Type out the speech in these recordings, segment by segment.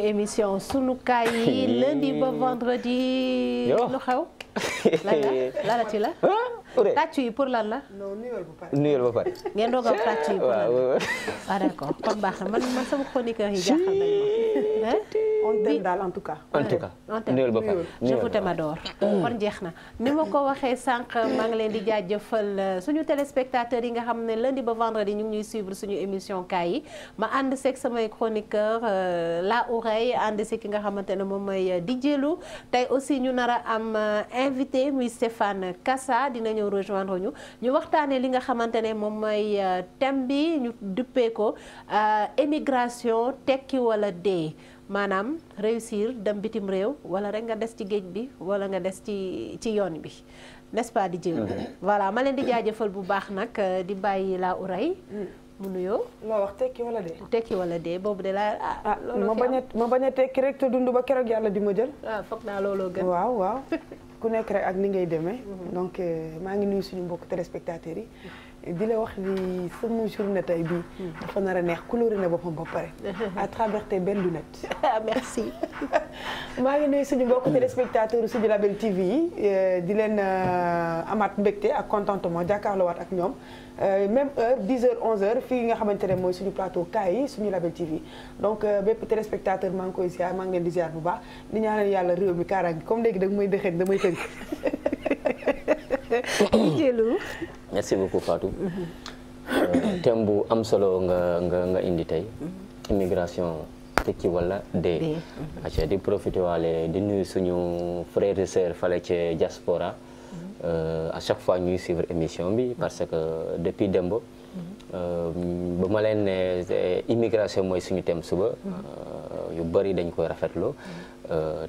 émission sunu kaay yi lundi ba vendredi. lu xew. lan la ci la. tàccu yi pour lan la. non nuyal ba pare. ngeen doog a tàccu yi pour lan la. ah d'accord kon baax na man sama chroniqueur yi jaaxal nañu ma. on t'aime daal en tout cas. en tout cas nuyal ba pare. je vous t'adore. kon jeex na ni ma ko waxee sànq maa ngi leen di jaajëfal suñu téléspectateurs yi nga xam ne lundi ba vendredi ñu ngi ñuy suivre suñu émission kaay yi ma ànd seeg samay chroniqueur la oreille ànd seeg ki nga xamante ne moom mooy Dijelu tey aussi ñu nar a am invité muy Stéphane Kassa dina ñëw rejoindre ñu waxtaanee li nga xamante ne moom mooy thème bi ñu duppee ko émigration tekki wala dee. maanaam réussir dem bitim réew wala rek nga des ci géej bi wala nga des ci yoon bi n'est-ce pas di jël voilà ma leen di jaajëfal bu baax nag di bàyyi la oreille mu nuyoo. loo wax tekki wala dee. tekki wala dee boobu de la ma bañ a tekki rek te dund ba keroog yàlla di ma jël. foog naa looloo gën. waaw ku nekk rek ak ni ngay demee. donc maa ngi nuyu suñu mbokk téléspectateurs yi. di la wax ni sama journée tey bii. dafa nar a neex couleur na boppam ba pare. à travers tes belles lunettes. merci. maa ngi nuyu suñu mbokk téléspectateurs suñu Label TV yi di leen amaat mbégte ak contentement jàkkaarloo waat ak ñoom. même heure 10h 11h fii nga xamante ne mooy suñu plateau kaay yi suñu Label TV donc bépp téléspectateur maa ngi koy ziar maa ngi leen di ziar bu baax di ñaanal yàlla réew mi kaaraange comme léegi dag may dëxën damay tënk. merci beaucoup Fatou. thème bu am solo nga indi tey. immigration tekki wala dee. di profité waale di nuyu suñu frères et sœurs fale ci diaspora. à chaque fois ñuy suivre émission bi parce que depuis démb ba ma leen ne immigration mooy suñu thème suba yu bëri dañ koy rafetlu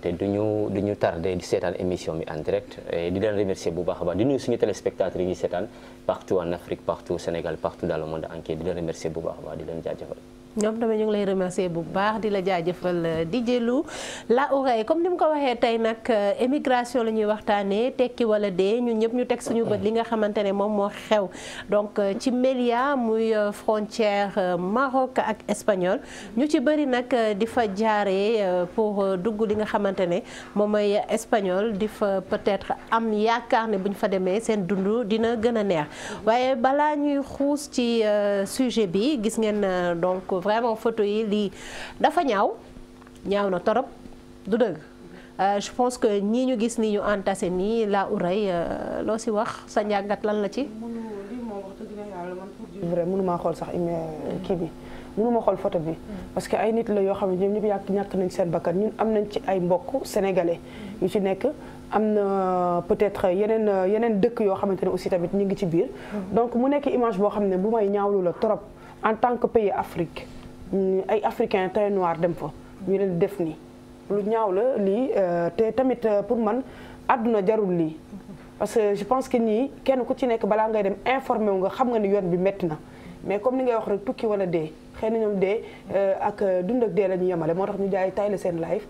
te duñu tardé di seetaan émission bi en direct et di leen remercier bu baax a baax di nuyu suñu téléspectateurs yi ñuy seetaan partout en Afrique partout au Sénégal partout dans le monde entier di leen remercier bu baax a baax di leen jaajëfal. ñoom tamit ñu ngi lay remercier bu baax di la jaajëfal di jëlu la oreille comme ni mu ko waxee tey nag émigration la ñuy waxtaanee tekki wala dee ñun ñëpp ñu teg suñu bët li nga xamante ne moom moo xew donc ci Melilla muy frontière Maroc ak espagnol ñu ci bëri nag di fa jaaree pour dugg li nga xamante ne moom mooy espagnol di fa peut-être am yaakaar ne bu ñu fa demee seen dund dina gën a neex waaye balaa ñuy xuus ci sujet bi gis ngeen donc vraiment photo yi lii dafa ñaaw na torop du dëgg je pense que ñii ñu gis ni ñu entassé nii la oreille loo si wax sa njàngat lan la ci. vrai mënumaa xool sax kii bi mënuma xool photo bi parce que ay nit la yoo xam ne ñoom ñëpp ñàkk nañ seen bakkan ñun am nañ ci ay mbokk sénégalais yu ci nekk am na peut-être yeneen dëkk yoo xamante ne aussi tamit ñu ngi ci biir donc mu nekk image boo xam ne bu may ñaawlu la trop en tant que pays Afrique ay africains très noirs dem fa ñu leen def nii lu ñaaw la lii te tamit pour man àdduna jarul lii parce que je pense que nii kenn ku ci nekk balaa ngay dem informé wu nga xam nga ni yoon bi métti na mais comme ni ngay wax rek tukki wala dee xëy na ñoom dee ak dund ak dee la ñu yemale moo tax ñu jaay tay la seen life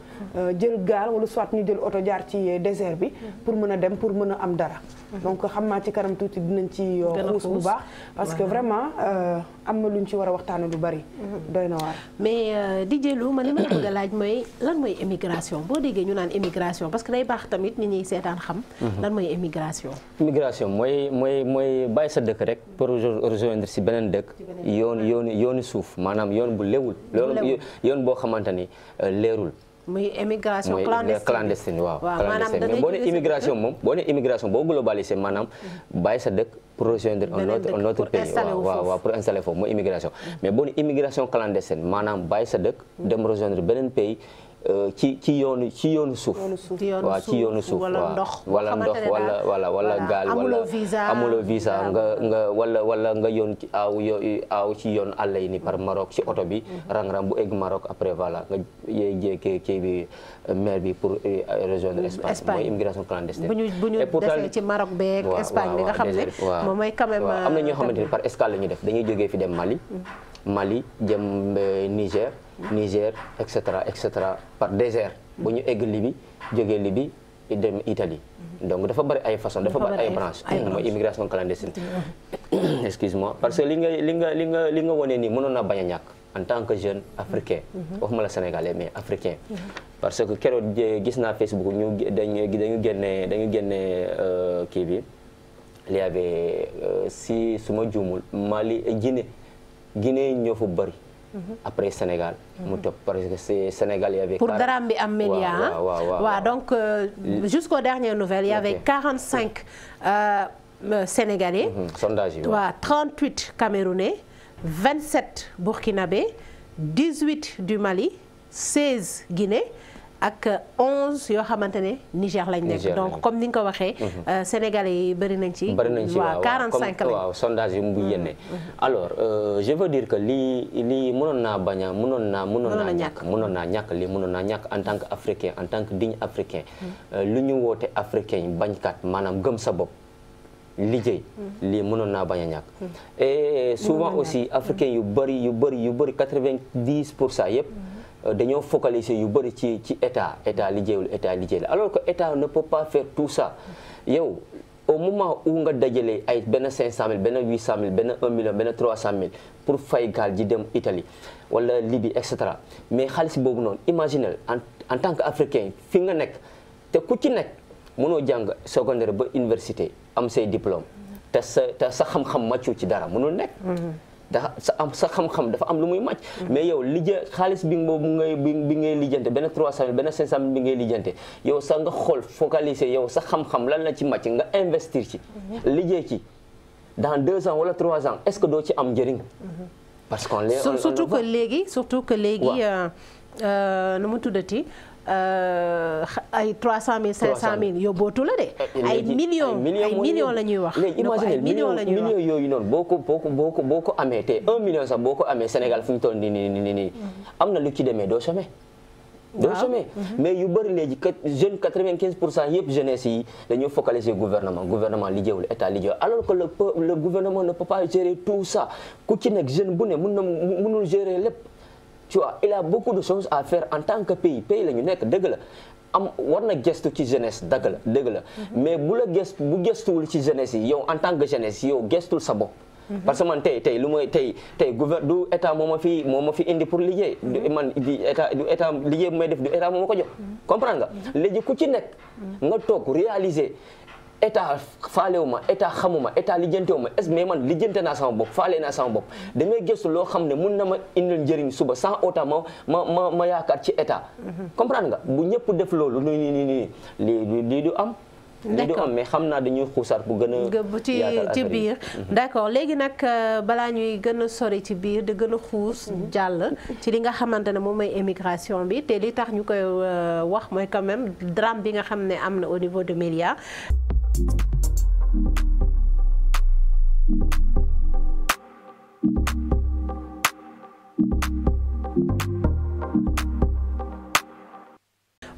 jël gaal wala soit ñu jël oto jaar ci désert bi pour mën a dem pour mën a am dara donc xam naa ci kanam tuuti dinañ ci xuus bu baax parce que vraiment am na lu ñu ci war a waxtaane lu bari doy na waar mais di jëlu ma li ma la bëgg a laaj mooy lan mooy émigration boo déggee ñu naan émigration parce que day baax tamit nit ñi seetaan xam lan mooy émigration mooy bàyyi sa dëkk rek pour rejoindre si beneen dëkk yoonu suuf maanaam yoon bu lewul yoon boo xamante ni leerul muy émigration clandestine waaw clandestine mais boo ne immigration moom boo ne immigration boo globalisé maanaam bàyyi sa dëkk pour rejoindre un autre pays waaw pour installer foofu mooy immigration mais boo ne immigration clandestine maanaam bàyyi sa dëkk dem rejoindre beneen pays ci yoonu suuf waaw ci yoonu suuf wala ndox wala gaal amuloo visa nga wala nga yoon aw ci yoon àll yi ni par Maroc ci oto bi rang-rang bu egg Maroc après voilà nga yéeg kii bi mer bi pour rejoindre Espagne mooy immigration clandestine bu ñu desee ci Maroc beeg Espagne bi nga xam ne moom mooy quand même am na ñoo xamante ni par escale la ñuy def dañuy jógee fi dem Mali jëm Niger et cetera par désert bu ñu egg Libye jógee Libye dem Italie donc dafa bari ay façon dafa bari ay branche mooy immigration clandestine excuse-moi parce que li nga wone nii mënoon na bañ a ñàkk en tant que jeune africain waxuma la sénégalais mais africain parce que keroog gis naa Facebook dañu génne kii bi il y avait si suma juumul Mali Guinée ñoo fa bëri après Sénégal mu topp parce que c'est Sénégal il y avait pour daraam bi am média waaw donc jusqu'aux dernières nouvelles il y avait 45 Sénégalais sondage yi waaw 38 Camerounais 27 Burkinabé 18 du Mali 16 Guinée ak 11 yoo xamante ne Niger lañ nekk donc comme ni nga ko waxee Sénégalais yi bëri nañ ci waaw 45 lañ waaw sondage yi mu yénne alors je veux dire que lii mënoon naa bañ a mënoon naa ñàkk en tant que africain en tant que digne africain lu ñu woote africain bañkat maanaam gëm sa bopp liggéey lii mënoon naa bañ a ñàkk et souvent aussi africain yu bëri 90% yëpp dañoo focaliser yu bëri ci état liggéeyul alors que état ne peut pas faire tout ça yow au moment où nga dajale ay benn 500 000 benn 800 000 benn 1 million benn 300 000 pour fay gaal ji dem Italie wala Libye et cetera mais xaalis boobu noonu imaginez en tant que africain fi nga nekk te ku ci nekk mënoo jàng secondaire ba université am say diplôme te sa xam-xam màccu ci dara mënul nekk sa xam-xam dafa am lu muy màcc mais yow xaalis bi boobu bi ngay lijjante benn 300 000 benn 500 000 bi ngay lijjante yow sa nga xool focaliser yow sa xam-xam lan la ci màcc nga investir ci liggéey ci dans 2 ans wala 3 ans est-ce que doo ci am njëriñ parce qu'on surtout que léegi nu mu tuddati ay 300 000 500 000 yóbbootu la de. ay millions la ñuy wax. léegi imagine millions yooyu noonu boo ko amee te 1 million sax boo ko amee Sénégal fu ñu toll nii am na lu ci demee doo chômer. doo chômer mais yu bëri léegi jeune 95% yëpp jeunesse yi dañoo focaliser gouvernement liggéeyul état liggéeyul alors que le gouvernement ne peut pas gérer tout ça ku ci nekk jeune bu ne mënul gérer lépp. tu vois il a beaucoup de choses à faire en tant que pays la ñu nekk dëgg la war na gestu ci jeunesse dëgg la mais bu gestuwul ci jeunesse yi yow en tant que jeunesse yow gestul sa bopp parce que man tey lu mooy tey du état moo ma fi indi pour liggéey man du état liggéey bu may def du état moo ma ko jox comprendre nga léegi ku ci nekk nga toog réaliser état faalewu ma état xamuma état lijjantewu ma mais man lijjante naa sama bopp faale naa sama bopp damay gëstu loo xam ne mun na ma indil njëriñ suba sans autant ma yaakaar ci état comprendre nga bu ñëpp def loolu nii lii du am mais xam naa dañuy xuusaat bu gën a ci biir d'accord léegi nag balaa ñuy gën a sori ci biir di gën a xuus jàll ci li nga xamante ne moom mooy émigration bi te li tax ñu koy wax mooy quand même drame bi nga xam ne am na au niveau de Melilla.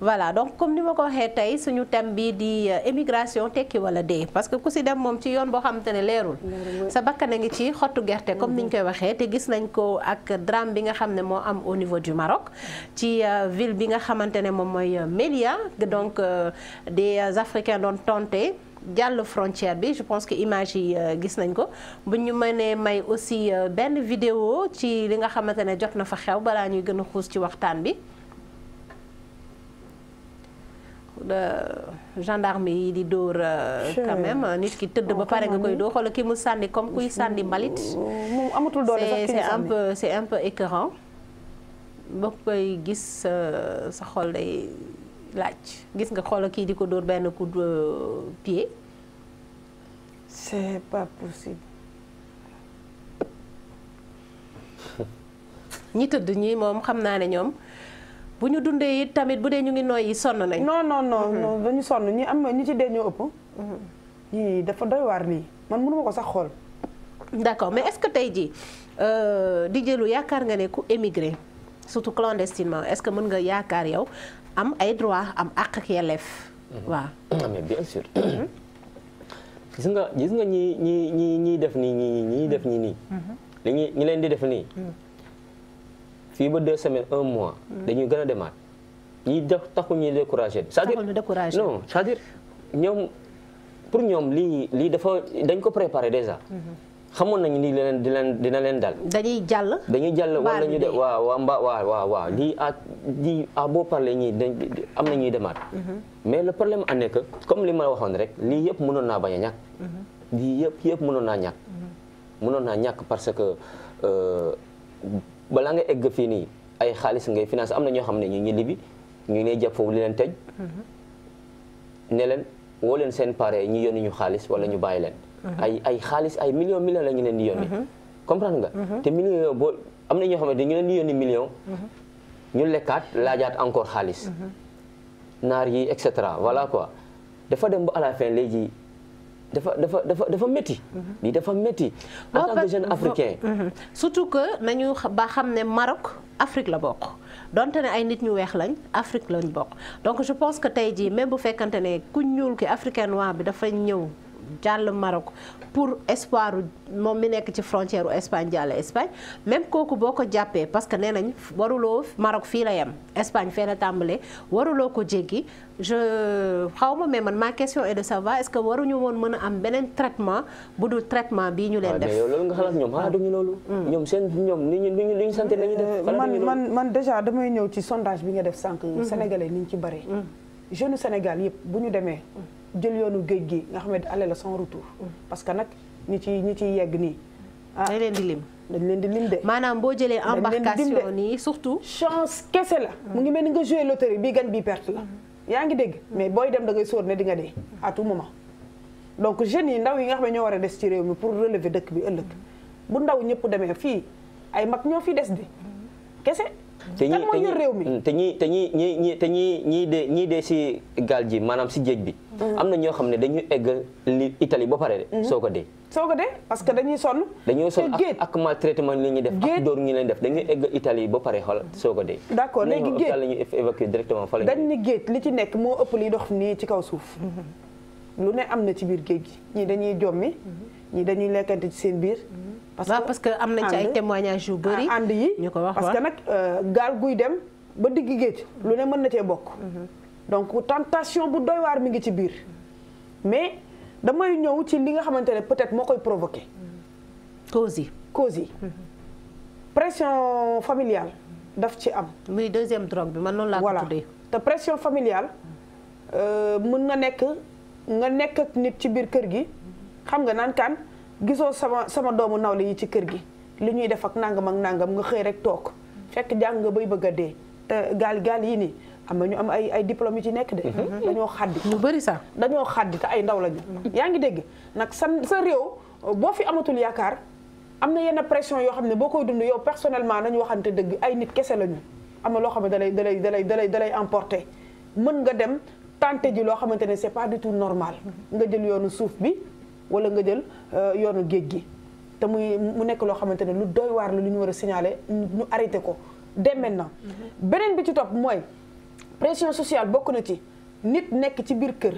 Voilà donc comme ni ma ko waxee tey suñu thème bi di émigration tekki wala dee parce que ku si dem moom ci yoon boo xamante ne leerul sa bakkan a ngi ci xottu gerte comme niñ koy waxee te gis nañ ko ak drame bi nga xam ne moo am au niveau du Maroc ci ville bi nga xamante ne moom mooy Melilla donc des Africains doon tenté jàll frontière bi je pense que image yi gis nañ ko bu ñu mënee may aussi benn vidéo ci li nga xamante ne jot na fa xew balaa ñuy gën a xuus ci waxtaan bi gendarme yi di dóor quand même nit ki tëdd ba pare nga koy dóor xoolal ki mu sànni comme kuy sànni mbalit moom amatul doole sax c'est un peu écœurant boo koy gis sa xol day laaj gis nga xoolal kii di ko dóor benn coup de pied c'est pas possible ñi tëdd ñi moom xam naa ne ñoom bu ñu dundee it tamit bu dee ñu ngi nooyi sonn nañ. non dañu sonn ñi ci dee ñoo ëpp. ñii dafa doy waar lii man mënuma ko sax xool. d'accord mais est-ce que tey jii di jëlu yaakaar nga ne ku émigré surtout clandestinement est-ce que mën nga yaakaar yow am ay droit am àq ak yelleef. waaw. mais bien sûr. gis nga ñi def nii ñi leen di def nii. fii ba 2 semaines 1 mois. dañuy gën a demaat ñi taxul ñuy découragé. non c'est-à-dire ñoom pour ñoom lii dafa dañ ko préparé déjà. xamoon nañu ni dina leen dal. dañuy jàll wala ñu de waaw lii à beau parler ñii am na ñuy demaat. mais le problème en est que comme li ma waxoon rek lii yëpp mënoon naa bañ a ñàkk. lii yëpp mënoon naa ñàkk. mënoon naa ñàkk parce que balaa nga egg fii nii ay xaalis ngay financé am na ñoo xam ne ñu ngi libi ñu ngi lay jàpp foofu li leen tëj. ne leen woo leen seen pare ñu yónni ñu xaalis wala ñu bàyyi leen. ay xaalis ay millions la ñu leen di yónni. comprendre nga. te millions yooyu boo am na ñoo xam ne dañu leen di yónni millions. ñu lekkaat laajaat encore xaalis. naar yi et cetera voilà quoi dafa dem ba à la fin léegi dafa métti. lii dafa métti. en tant que jeune africain. surtout que nañu ba xam ne Maroc Afrique la bokk. donte ne ay nit ñu weex lañ Afrique lañ bokk donc je pense que tey jii même bu fekkante ne ku ñuul ki africain noir bi dafa ñëw jàll Maroc pour espoir moom mi nekk ci frontière u Espagne jàll Espagne même kooku boo ko jàppee parce que nee nañ waruloo Maroc fii la yem Espagne fee la tàmbalee waruloo ko jéggi xaw ma mais man ma question est de savoir est-ce que waruñu woon mën a am beneen traitement bu dul traitement bii ñu leen def. mais yow loolu nga xalaat ñoom duñu loolu. ñoom li ñu sant la ñuy def. man déjà damay ñëw ci sondage bi nga def sànq. sénégalais ni ñu ci bare. jeune Sénégal yëpp bu ñu demee. jël yoonu géej gi nga xam ne aller la sans retour. parce que nag ñi ci yegg nii. dañ leen di lim. dañ leen di lim de. maanaam boo jëlee embarcation nii surtout. chance kese la. mu ngi mel ni nga joué loterie bii gan bii perte la. yaa ngi dégg mais booy dem da ngay sóor ne di nga dee à tout moment. donc jeunes yi ndaw yi nga xam ne ñoo war a des ci réew mi pour relever dëkk bi ëllëg bu ndaw ñëpp demee fii ay mag ñoo fi des di kese. kan moo yor réew mi te ñii dee si gaal ji maanaam si géej bi. am na ñoo xam ne dañuy egg li Italie ba pare de. soo ko dee parce que dañuy sonn. ak maltraitement li ñuy def. ak dóor ñu leen def dañuy egg Italie ba pare xool soo ko dee. d'accord léegi géej la ñuy évacuer directement fa la dañ ni géej li ci nekk moo ëpp liy dox nii ci kaw suuf. lu ne am na ci biir géej gi ñii dañuy jommi. ñii dañuy lekkante ci seen biir. parce que am nañ ci ay témoignages yu bëri. ànd yi ñu ko wax parce que nag gaal guy dem ba digg géej lu ne mën na cee bokk. donc tentation bu doy waar mi ngi ci biir. mais damay ñëw ci li nga xamante ne peut-être moo koy provoqué. cause yi. pression familiale daf ci am. muy deuxième drogue bi man noonu laa ko tuddee. te pression familiale mën na nekk nga nekk ak nit ci biir kër gi xam nga naan kaan gisoo sama doomu nawle yi ci kër gi li ñuy def ak nangam nga xëy rek toog fekk jàng nga bay bëgg a dee te gaal yi nii am na ñu am ay diplôme yu ci nekk de. dañoo xaddi lu bëri sax dañoo xaddi te ay ndaw lañu. yaa ngi dégg nag sa réew boo fi amatul yaakaar am na yenn pression yoo xam ne boo koy dund yow personnellement nañu waxante dëgg ay nit kese lañu am na loo xam ne dalay emporter mën nga dem tenter ji loo xamante ne c'est pas du tout normal nga jël yoonu suuf bi. wala nga jël yoonu géej gi te mu nekk loo xamante ne lu doy waar la lu ñu war a signaler ñu arrêté ko dès maintenant. beneen bi ci topp mooy pression sociale bokk na ci nit nekk ci biir kër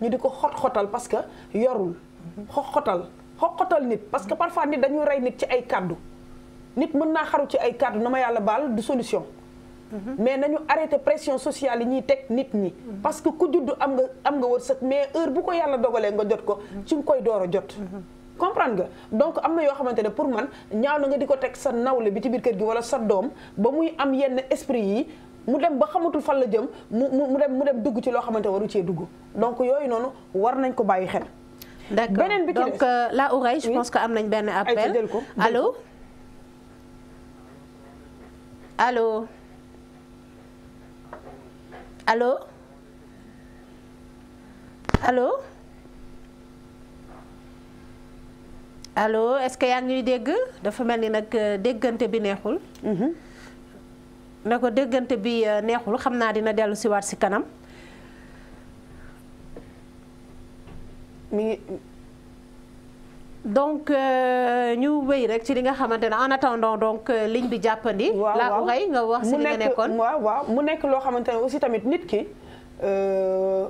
ñu di ko xot-xotal parce que yorul. xotal nit parce que parfois nit dañuy rey nit ci ay kàddu nit mën naa xaru ci ay kàddu na ma yàlla baal du solution. mais nañu arrêté pression sociale yi ñuy teg nit ñi. parce que ku judd am nga wërsëg mais heure bu ko yàlla dogalee nga jot ko ci nga koy door a jot. comprendre nga donc am na yoo xamante ne pour man ñaaw na nga di ko teg sa nawle bi ci biir kër gi wala sa doom ba muy am yenn esprit yi mu dem ba xamatul fan la jëm mu dem dugg ci loo xamante waru cee dugg donc yooyu noonu war nañ ko bàyyi xel. d'accord beneen bi ci donc la oreille je pense que am nañ benn appel. allo allo. allo allo allo est-ce que yaa ngi ñuy dégg dafa mel ni nag déggante bi neexul. na ko déggante bi neexul xam naa dina dellu si waat si kanam. donc ñu wéy rek ci li nga xamante ne en attendant donc ligne bi jàppandi. la oreille nga wax si li nga nekkoon waaw mu nekk loo xamante ne aussi tamit nit ki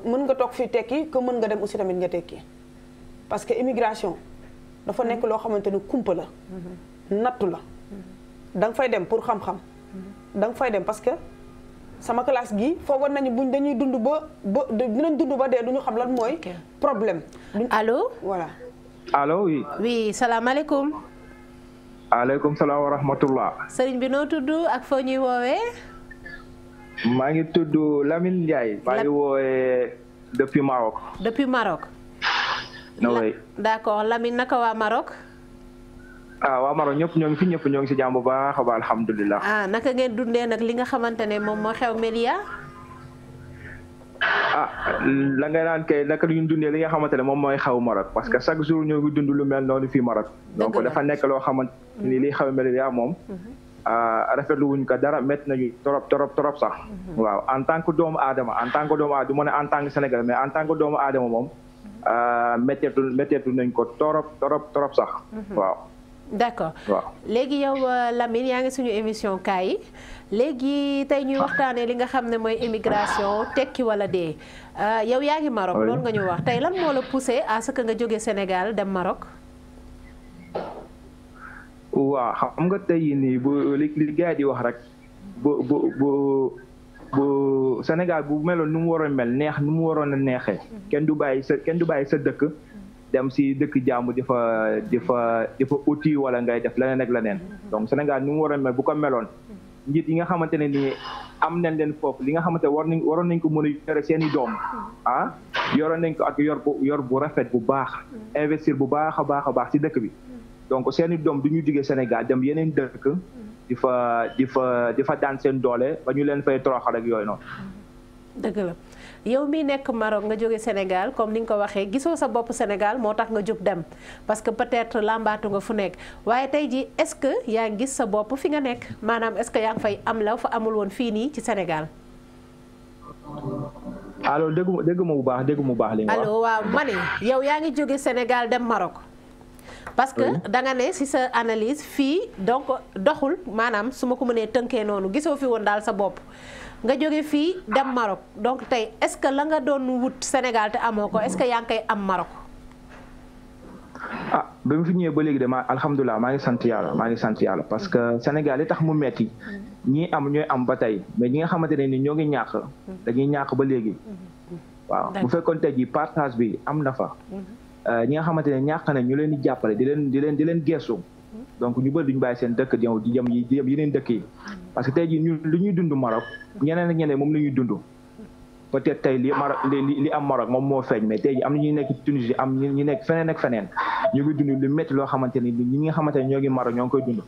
mën nga toog fii tekki que mën nga dem aussi tamit nga tekki parce que immigration dafa nekk loo xamante ne kumpa la. nattu la. da nga fay dem pour xam-xam. da nga fay dem parce que sama classe gi foogoon nañu buñ dañuy dund ba dinañ dund ba dee duñu xam lan mooy. problème. allo voilà. allo oui. oui salaamaaleykum. aleykum salaam wa rahmatullah. sëriñ bi noo tudd ak foo ñuy woowee. maa ngi tudd Lamine Ndiaye. maa ngi woowee depuis Maroc. depuis Maroc. oui. d'accord Lamine naka waa Maroc. waa Maroc ñëpp ñoo ngi fi ñëpp ñoo ngi si jàmm bu baax a baax alhamdulilah. naka ngeen dundee nag li nga xamante ne moom moo xew Melilla. la nga naan kay naka la ñu dundee li nga xamante ne moom mooy xew Maroc parce que chaque jour ñoo ngi dund lu mel noonu fii Maroc. donc dafa nekk loo xamante ni li xew Melilla moom. rafetlu wuñ ko dara métti nañu trop sax. waaw en tant que doomu aadama du ma ne en tant que Sénégalais mais en tant que doomu aadama moom. métteetu nañ ko trop sax. waaw. d'accord léegi yow Lamine yaa ngi suñu émission kaay yi léegi tey ñuy waxtaanee li nga xam ne mooy immigration tekki wala dee yow yaa ngi Maroc loolu nga ñu wax tey lan moo la poussé à ce que nga jógee Sénégal dem Maroc. waaw xam nga tey nii bu li gars yi di wax rek bu Sénégal bu meloon nu mu waroon mel neex nu mu waroon a neexee kenn du bàyyi sa dëkk. dem si dëkk jàmm di fa uti wala ngay def leneen ak leneen donc Sénégal ni mu waroon mel bu ko meloon njiit yi nga xamante ne nii am nañ leen foofu li nga xamante waroon nañ ko mën a yore seen i doom yoroon nañ ko ak yor bu rafet bu baax investir bu baax a baax si dëkk bi donc seen i doom du ñu jógee Sénégal dem yeneen dëkk di fa daan seen doole ba ñu leen fay toroxal ak yooyu noonu. dëgg la yow mii nekk Maroc nga jóge Sénégal comme ni nga ko waxee gisoo sa bopp Sénégal moo tax nga jóg dem parce que peut-être lambaatu nga fu nekk waaye tey jii est-ce que yaa ngi gis sa bopp fi nga nekk maanaam est-ce que yaa ngi fay am la fa amul woon fii nii ci Sénégal. allo dégg ma bu baax li nga wax. allo waaw ma ne yow yaa ngi jóge Sénégal dem Maroc. parce que da nga ne ci sa analyse fii donc doxul maanaam su ma ko mënee tënkee noonu gisoo fi woon daal sa bopp. nga jóge fii dem Maroc donc tey est-ce que la nga doon wut Sénégal te amoo ko est-ce que yaa ngi koy am Maroc. ba mu fi ñëwee ba léegi de alhamdulilah maa ngi sant yàlla parce que Sénégal li tax mu metti ñii am ñooy am ba tey mais ñi nga xamante ne ni ñoo ngi ñàkk dañuy ñàkk ba léegi. waaw bu fekkoon tey jii partage bi am na fa. ñi nga xamante ne ñàkk nañ ñu leen di jàppale di leen geesu. donc ñu bëri duñu bàyyi seen dëkk di jëm yeneen dëkk yi parce que tey jii ñun lu ñuy dund Maroc ñeneen ak ñeneen moom la ñuy dund peut-être tey li am Maroc moom moo feeñ mais tey jii am na ñuy nekk ci Tunisie am ñu nekk feneen ak feneen ñu ngi dund lu métti loo xamante ni ñi nga xamante ne ñoo ngi Maroc ñoo ngi koy dund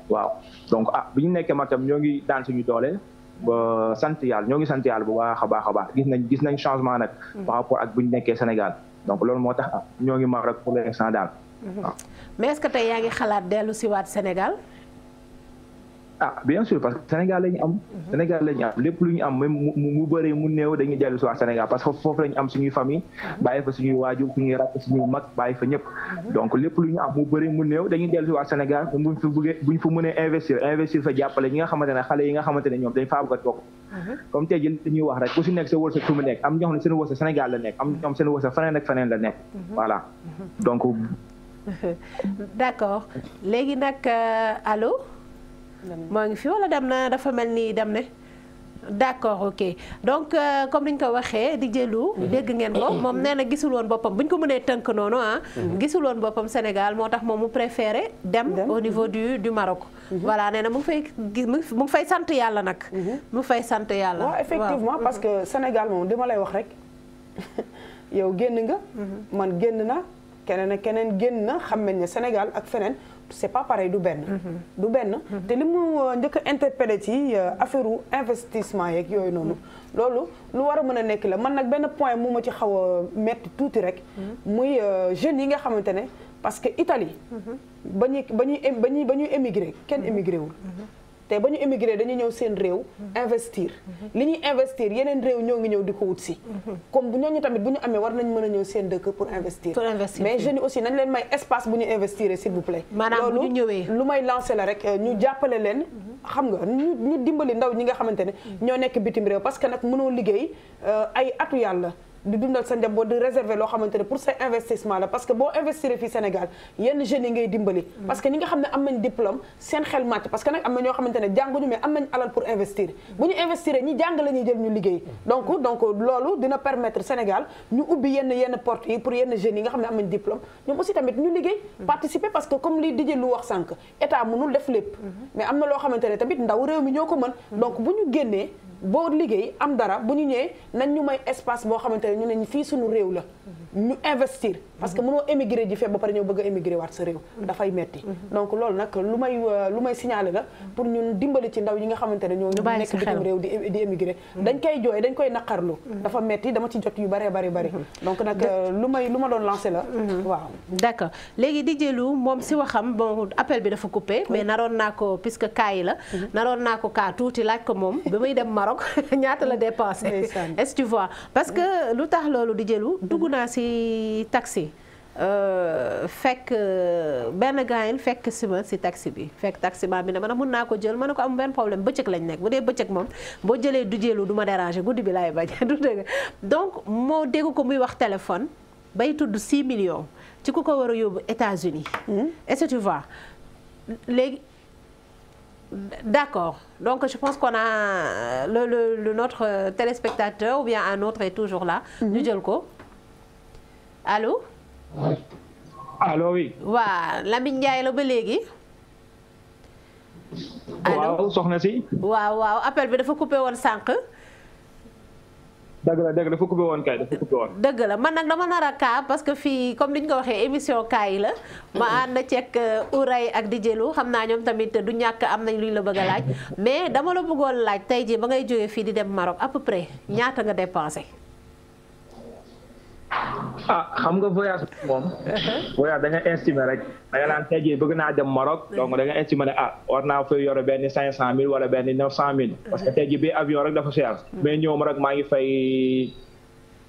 waaw donc bu ñu nekkee Maroc tam ñoo ngi daan suñu doole ba ñoo ngi sant yàlla bu baax a baax gis nañ changement nag par rapport ak bu ñu nekkee Sénégal donc loolu moo tax ñoo ngi Maroc pour l'instant daal waaw. mais est-ce que tey yaa ngi xalaat dellu si waat Sénégal. bien sûr parce que Sénégal la ñu am. Sénégal la ñu am lépp lu ñu am même mu bëree mu néew dañuy dellu si waat Sénégal parce que foofu la ñu am suñuy famille. bàyyi fa suñuy waajur suñuy rakk suñuy mag bàyyi fa ñëpp. donc lépp lu ñu am mu bëree mu néew dañuy dellu si waat Sénégal buñ fa mënee investir fa jàppale ñi nga xamante ne xale yi nga xamante ne ñoom dañ faa bëgg a toog. comme tey jii dañuy wax rek ku si nekk sa wërsëg fu mu nekk am ñoo xam ne seen wërsëg Sénégal la nekk am ñoom seen wërsëg feneen ak feneen la nekk. voilà donc. d'accord léegi nag allo. moo ngi fi wala dem na dafa mel ni dem ne. d'accord ok donc comme ni ñu ko waxee di jëlu dégg ngeen ko moom nee na gisul woon boppam bu ñu ko mënee tënk noonu gisul woon boppam Sénégal moo tax moom mu préféré dem au niveau du Maroc. voilà nee na mu ngi fay sant yàlla nag. mu fay sant yàlla. waaw effectivement parce que Sénégal moom dama lay wax rek yow génn nga. man génn na. keneen ak keneen génn na xam nañ ne Sénégal ak feneen c'est pas pareil du benn. te li mu njëkk a interpellé ci affaire investissement yeeg yooyu noonu. loolu lu war a mën a nekk la man nag benn point mu ma ci xaw a metti tuuti rek. muy jeunes yi nga xamante ne parce que Italie. ba ñuy émigré kenn émigré wul. te ba ñu émigré dañuy ñëw seen réew investir li ñuy investir yeneen réew ñoo ngi ñëw di ko wut si comme bu ñooñu tamit bu ñu amee war nañ mën a ñëw seen dëkk pour investir mais jeunes yi aussi nañ leen may espace bu ñu investir s'il vous plaît maanaam bu ñu ñëwee lu may lancer la rek ñu jàppale leen xam nga ñu dimbali ndaw ñi nga xamante ne ñoo nekk bitim réew parce que nag mënoo liggéey ay atu yàlla di dundal sa njaboot di réserver loo xamante ne pour sa investissement la parce que boo investir fii Sénégal yenn jeunes yi ngay dimbali parce que ñi nga xam ne am nañ diplôme seen xel màcc parce que nag am na ñoo xamante ne jànguñu mais am nañ alal pour investir bu ñu investir ñi jàng la ñuy jël ñu liggéey donc loolu dina permettre Sénégal ñu ubbi yenn porte yi pour yenn jeunes yi nga xam ne am nañ diplôme ñoom aussi tamit ñu liggéey participer parce que comme li dijee lu wax sànq état mënul def lépp mais am na loo xamante ne tamit ndaw réew mi ñoo ko mën donc bu ñu génnee boo liggéey am dara bu ñu ñëwee nañ ñu may espace boo xamante ne ñu ne fii suñu réew la ñu investir parce que mënoo émigré ji fee ba pare ñëw bëgg a émigré waat sa réew dafay metti donc loolu nag lu may signaler la pour ñun dimbali ci ndaw yi nga xamante ne ñoo nekk bitim réew di émigré dañ koy jooy dañ koy naqarlu dafa metti dama ci jot yu bari donc nag lu ma doon lancé la waaw d'accord léegi di jëlu moom si waxam bon appel bi dafa coupé mais naroon naa ko puisque cas yi la naroon naa ko cas tuuti laaj ko moom bi muy dem Maroc ñaata la dépensé est-ce que tu vois parce que lu tax loolu di jëlu dugg naa si taxi fekk benn gaayen fekk si taxi bi fekk taximan bi ne ma ne mën naa ko jël ma ne ko am benn problème bëccëg lañ nekk bu dee bëccëg moom boo jëlee du jëlu du ma déranger guddi bi laay bañ du dëgg donc moo dégg ko muy wax téléphone bay tudd 6 millions ci ku ko war a yóbbu États-Unis est-ce que tu vois léegi d'accord donc je pense qu'on a notre téléspectateur ou bien un autre est toujours là ñu jël ko allo allo oui waaw Lamine Ndiaye la ba léegi allo waaw soxna si waaw appel bi dafa coupé woon sànq dëgg la dafa coupé woon kay dafa coupé woon. dëgg la man nag dama nar a kaa parce que fii comme ni ñu ko waxee émission kaa yi la ma ànd ceeg Ouraye ak Dj Lou xam naa ñoom tamit du ñàkk am nañ lu ñu la bëgg a laaj mais dama la bëggoon laaj tey jii ba ngay jógee fii di dem Maroc à peu près ñaata nga dépensé. xam nga voyage moom. voyage da nga estimé rek da nga naan tey jii bëgg naa dem Maroc donc da nga estimé ne war naa fay yore benn 500000 wala benn 900000. parce que tey jii bi avion rek dafa cher. mais ñëw ma rek maa ngi fay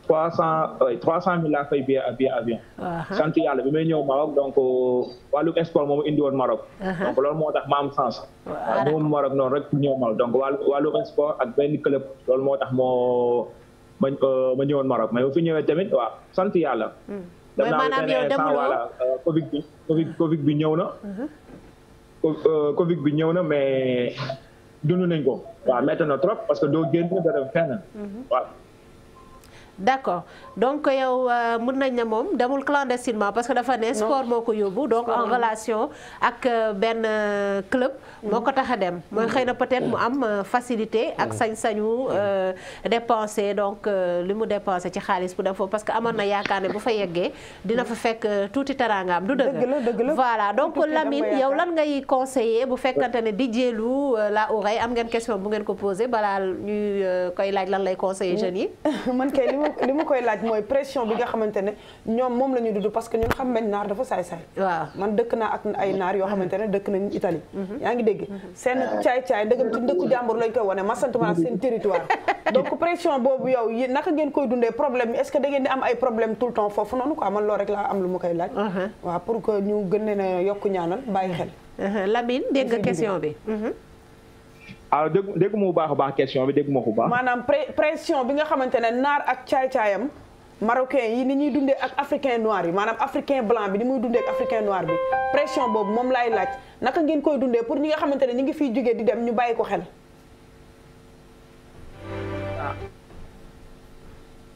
300000 laa fay bi avion. sant yàlla bi may ñëw Maroc donc wàllum sport moom indi woon Maroc. donc loolu moo tax ma am sens. waaw moom Maroc noonu rek ñëw Maroc donc wàllum sport ak benn club loolu moo tax ma ñëwoon Maroc mais bu fi ñëwee tamit waaw sant yàlla. mooy maanaam yow demuloo Covid bi ñëw na. Covid bi ñëw na mais dund nañ ko. waaw métti na trop parce que doo génn doo dem fenn. waaw. d'accord donc yow mën nañ ne moom demul clandestinement parce que dafa ne sport moo ko yóbbu donc en relation ak benn club moo ko tax a dem mooy xëy na peut-être mu am facilité ak sañ-sañu dépenser donc li mu dépenser ci xaalis bu dem foofu parce que amoon na yaakaar ne bu fa yeggee dina fa fekk tuuti teraangaam du dëgg voilà donc Lamine yow lan ngay conseiller bu fekkante ne Dj Lou la Ouraye am ngeen question bu ngeen ko posé balaa ñuy koy laaj lan lay conseiller jeunes yi li ma koy laaj mooy pression bi nga xamante ne ñoom moom la ñu dudd parce que ñun xam nañ naar dafa saay-saay waaw man dëkk naa ak ay naar yoo xamante ne dëkk nañ Italie yaa ngi dégg seen caay-caay ndëgam ci ndëkku jàmbur lañ koy wane masantuma ak seen territoire donc pression boobu yow naka ngeen koy dundee problème bi est-ce que da ngeen di am ay problème tout le temps foofu noonu quoi man loolu rek laa am lu ma koy laaj waaw pour que ñu gën leen a yokk ñaanal bàyyi xel Lamine dégg nga question bi dégg mu baax a baax question bi dégg ma ko baax. maanaam pression bi nga xamante ne naar ak caay-caayam marocain yi ni ñuy dundee ak africain noir yi maanaam africain blanc bi ni muy dundee ak africain noir bi pression boobu moom laay laaj naka ngeen koy dundee pour ñi nga xamante ne ñi ngi fiy jógee di dem ñu bàyyi ko xel.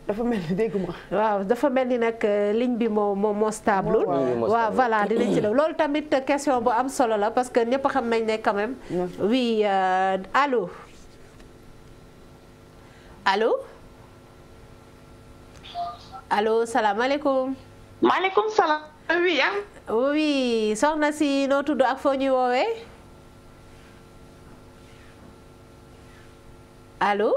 dafa mel ni dégg ma waaw dafa mel ni nag ligne bi moo stable waaw voilà dinañ ci def loolu tamit question bu am solo la parce que ñëpp xam nañ ne quand même oui allo salaamaaleykum. maaleykum salaam. oui soxna si noo tudd ak foo ñuy woowee allo.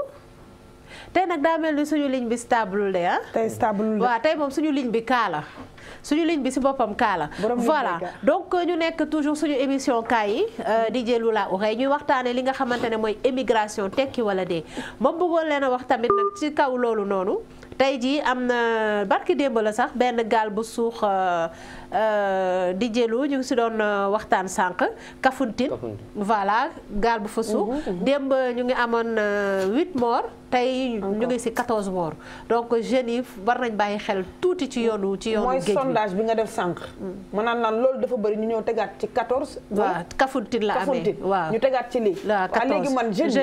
tey nag daa mel ni suñu ligne bi stable de tey stable de waaw tey moom suñu ligne bi kaala suñu ligne bi ci boppam kaala voilà donc ñu nekk toujours suñu émission kaa yi Dj Lou la Ouraye ñuy waxtaane li nga xamante ne mooy émigration tekki wala dee moom bëggoon leen a wax tamit nag ci kaw loolu noonu tey jii am na barki démb la sax benn gaal bu suux di jëlu ñu ngi si doon waxtaan sànq Kafountine voilà gaal bu fa suux démb ñu ngi amoon 8 morts tey ñu ngi si 14 morts donc jeunes yi war nañ bàyyi xel tuuti ci yoonu géej bi mooy sondage bi nga def sànq ma naan loolu dafa bëri ñu ñëw tegaat ci 14 waaw Kafountine la amee waaw ñu tegaat ci lii waaw léegi man jeunes